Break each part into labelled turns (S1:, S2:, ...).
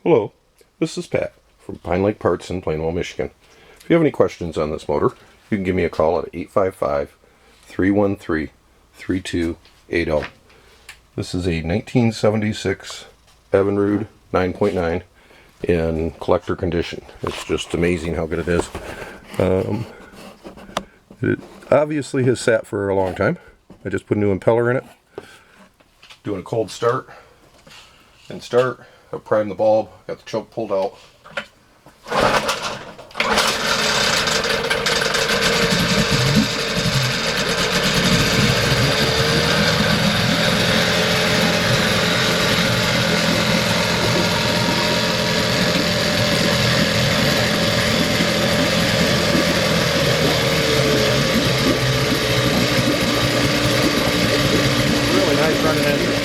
S1: Hello, this is Pat from Pine Lake Parts in Plainwell, Michigan. If you have any questions on this motor, you can give me a call at 855-313-3280. This is a 1976 Evinrude 9.9 in collector condition. It's just amazing how good it is. It obviously has sat for a long time. I just put a new impeller in it. Doing a cold start and start. I primed the bulb, got the choke pulled out. Really nice running engine.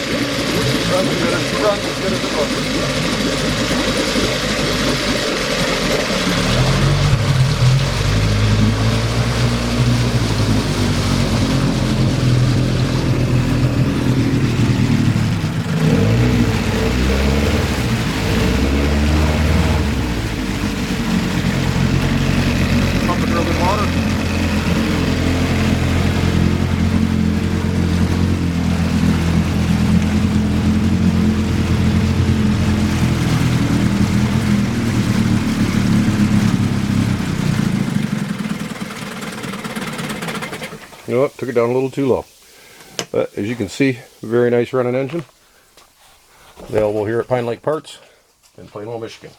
S1: Runs as good as it looks. Pumping real good water. You know what? Took it down a little too low. But as you can see, very nice running engine. Available here at Pine Lake Parts in Plainwell, Michigan.